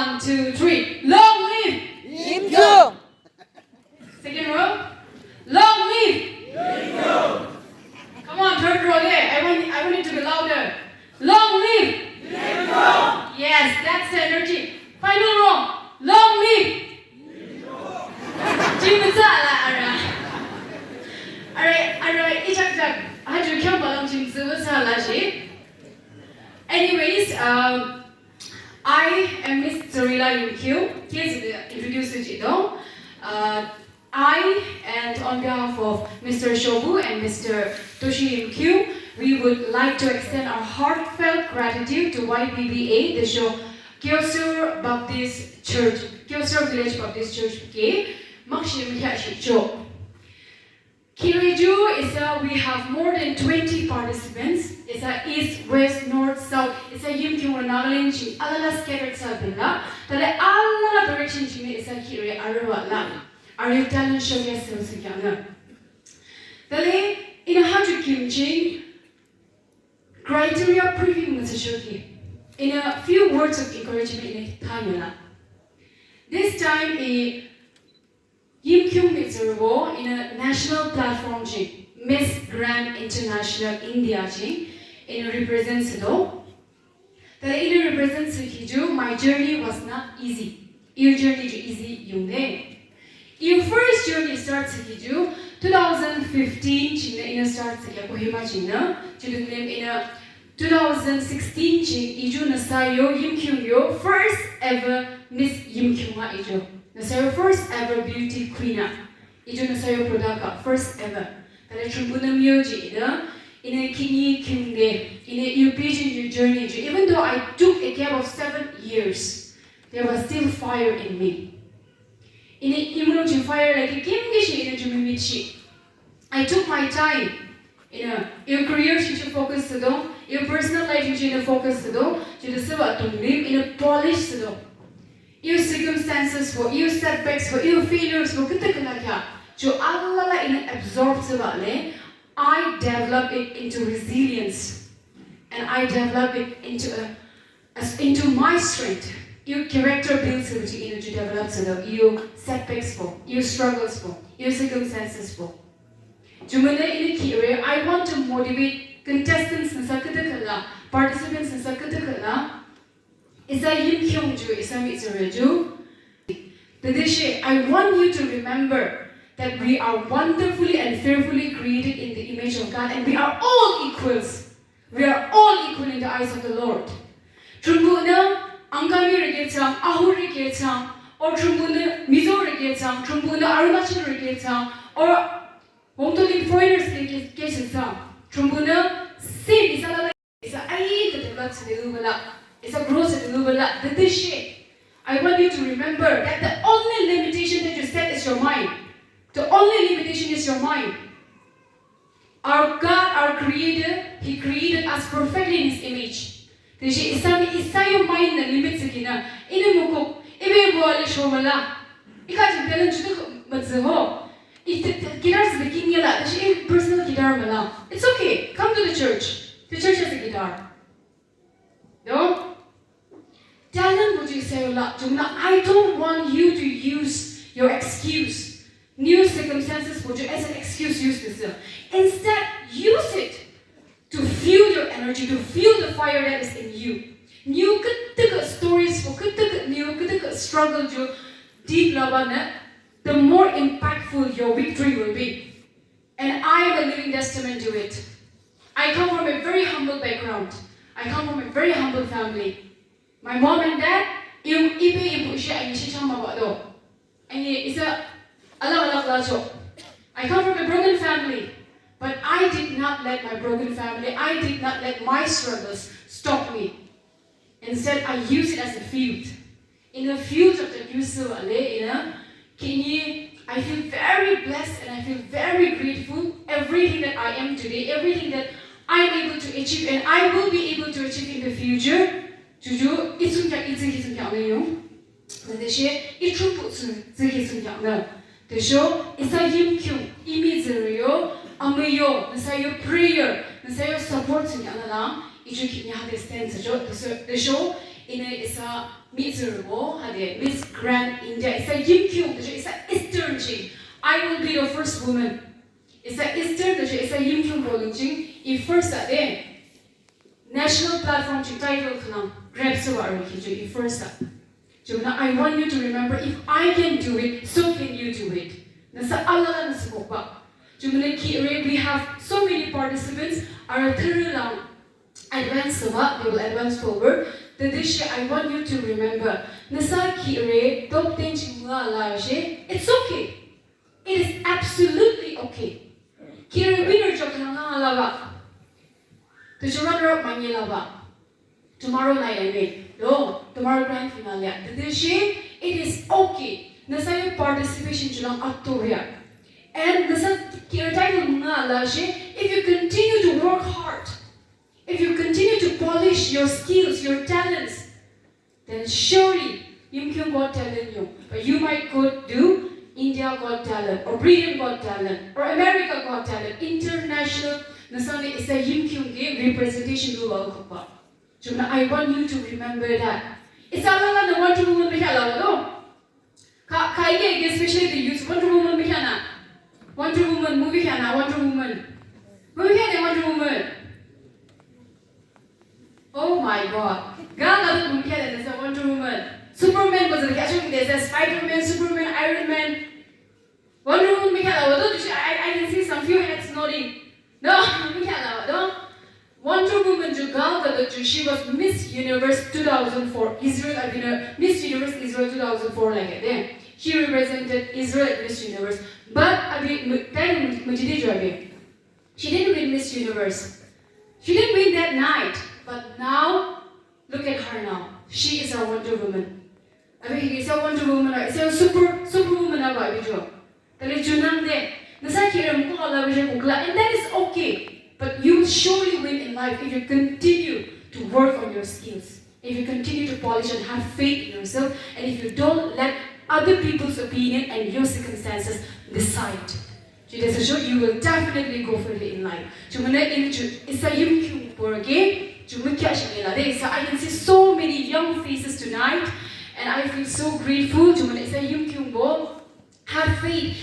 1, 2, 3. Long live Yimkhiung. Second row. Long live Yimkhiung. Come on, third row there. I want it to be louder. Long live Yimkhiung. Yes, that's the energy. Final row. Long live Yimkhiung. Alright, anyways, I am Miss Tsurila Yimkhiung. Here's introduce you. I and on behalf of Mr. Shobu and Mr. Toshi Yimkhiung, we would like to extend our heartfelt gratitude to YBBA, the show Kyosur Baptist Church, Kyosur Village Baptist Church. Kiriju is we have more than 20 participants. It's a east, west, north, south. It's a Yimkhiung Nagaland, alala scattered sabilla. Tale alla direction chini is a kiri arwa la. Are you talent show yes so yana? Tale in a 100 kimchi criteria preview message. In a few words of encouragement in Thailand. This time a Yimkhiung Got Talent in a national platform Miss Grand International India in represents though. The in represents my journey was not easy. Your journey is easy yung ne. Your first journey starts 2015 in starts Kohima in a 2016 Iju Nasayo Yimkhiung yo first ever Miss Yimkhiung ijo. Nasayo first ever beauty queen. Ijo Nasayo product first ever. Tale trumbunam yoji in a kini kingde in a your journey. Even though I took a gap of 7 years, there was still fire in me. In a immunology fire like a kimgishi in a jumimichi. I took my time. Your career should focus to your personal life should focus to the silver to live in a polished to your circumstances for your setbacks for your failures for kitakalakya to Allah in absorbed I develop it into resilience and I develop it into my strength. Your character builds to develop your setbacks for your struggles for your circumstances for. I want to motivate contestants and participants and is a Yimkhiung Ju, is a Miss Tsurila. I want you to remember that we are wonderfully and fearfully created in the image of God and we are all equals. We are all equal in the eyes of the Lord. Trumbuna, Angami Regetang, Ahu Regetang, or Trumbuna, Mizo Regetang, Trumbuna, Arunachal Regetang, or Hontolin foreigners get some. Trumbuna, sin is a aid that the blood to the Lubala. It's a gross at the Lubala. The dish. I want you to remember that the only limitation that you set is your mind. The only limitation is your mind. Our God, our Creator, He created us perfectly in His image. The she is your mind the limits again. In a mukuk, if you go a shomala, you can't tell him to the if guitar is the king, she personal guitar mala. It's okay. Come to the church. The church has a guitar. No? Talent would you say I don't want you to use your excuse. New circumstances would you as an excuse use this. Instead, use it to fuel your energy, to fuel the fire that is in you. New stories for new struggle to deep love the more impactful your victory will be. And I am a living testament to it. I come from a very humble background. I come from a very humble family. My mom and dad, I come from a broken family. But I did not let my broken family, I did not let my struggles stop me. Instead, I use it as a field. In the field of the Yusuf I feel very blessed and I feel very grateful. Everything that I am today, everything that I am able to achieve and I will be able to achieve in the future. Juju, it's the show is a Yimkhiung, Imizerio, Amayo, Nasayo prayer, Nasayo support in Yanala, Ijuki Yahde stands the show in a is a miserable, Miss Grand India. It's a Yimkhiung. It's a Eastern Jing. I will be the first woman. It's a Eastern. It's a Yimkhiung Bolinging. If first day national platform to title kanang grab so if first I want you to remember, if I can do it, so can you do it. Nasa alala na sumukba. We have so many participants are thorough advance they will advance forward. This year I want you to remember, nasa kire top 10 it's okay. It is absolutely okay. Kire winner job kanang alaba. To runner up Manila. Tomorrow night I made. No, tomorrow grand finale. This year, it is okay. Nasa yung participation chulang October. And nasa title mga lashe, if you continue to work hard, if you continue to polish your skills, your talents, then surely Yimkhiung Got Talent yung. But you might go do India Got Talent, or Britain Got Talent, or America Got Talent, international. Nasa is a Yimkhiung representation luwa ko. I want you to remember that. It's all about the Wonder Woman Mihala, no? Kaya, especially the youth, Wonder Woman Mihana. Wonder Woman, movie Hana, Wonder Woman. Movie Hana, Wonder Woman. Oh my God. Gaga movie Hana, there's a Wonder Woman. Superman was a catching, there's a Spider-Man, Superman, Iron Man. Wonder Woman Mihala, I can see some few heads nodding. No, Mihala, no? Wonder Woman she was Miss Universe 2004. Israel, Miss Universe Israel 2004 like that. She represented Israel at Miss Universe. But she didn't win Miss Universe. She didn't win that night. But now, look at her now. She is a Wonder Woman. It's a Wonder Woman. It's a superwoman. And that is okay. But you will surely win in life if you continue to work on your skills, if you continue to polish and have faith in yourself, and if you don't let other people's opinion and your circumstances decide. You will definitely go further in life. It's a Yimkhiung I can see so many young faces tonight, and I feel so grateful. It's a Yimkhiung. Have faith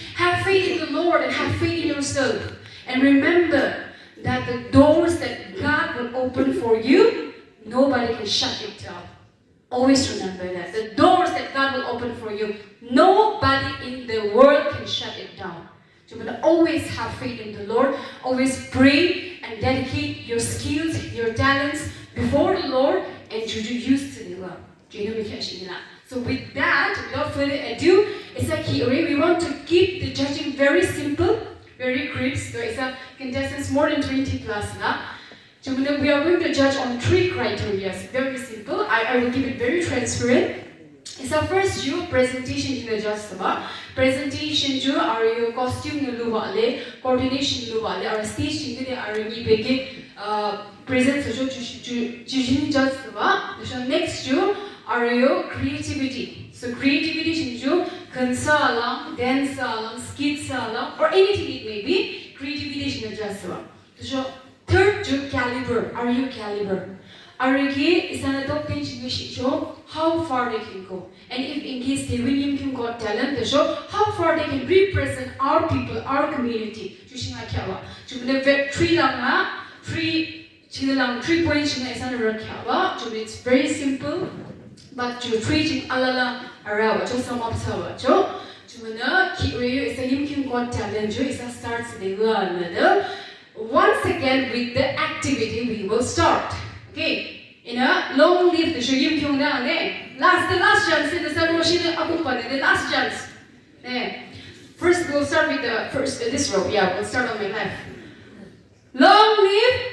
in the Lord and have faith in yourself. And remember that the doors that God will open for you, nobody can shut it down. Always remember that. The doors that God will open for you, nobody in the world can shut it down. So you will always have faith in the Lord. Always pray and dedicate your skills, your talents before the Lord, and to use to the Lord. So with that, without further ado, we want to keep the judging very simple, very crisp. So it's a contestants more than 20 plus. We are going to judge on 3 criteria. Very simple. I will keep it very transparent. It's our first presentation in the judge. Presentation are your costume coordination our stage present judge. Next are your creativity. So creativity kansa dance skits or anything it may be. Creativity so third caliber. Are you caliber? Is an top 10 show how far they can go. And if in case they win Yimkhiung Got Talent, the show how far they can represent our people, our community. 3 points it's very simple. But to treat alala arawa to sum up sawa cho chumana kireyo is a Yimkhiung Got Talent is a starts the once again with the activity we will start. Okay, in a long live the Yimkhiung down there. The last chance in the Saroshina Akupa, the last chance. First we'll start with the this row. Yeah, we'll start on my left. Long live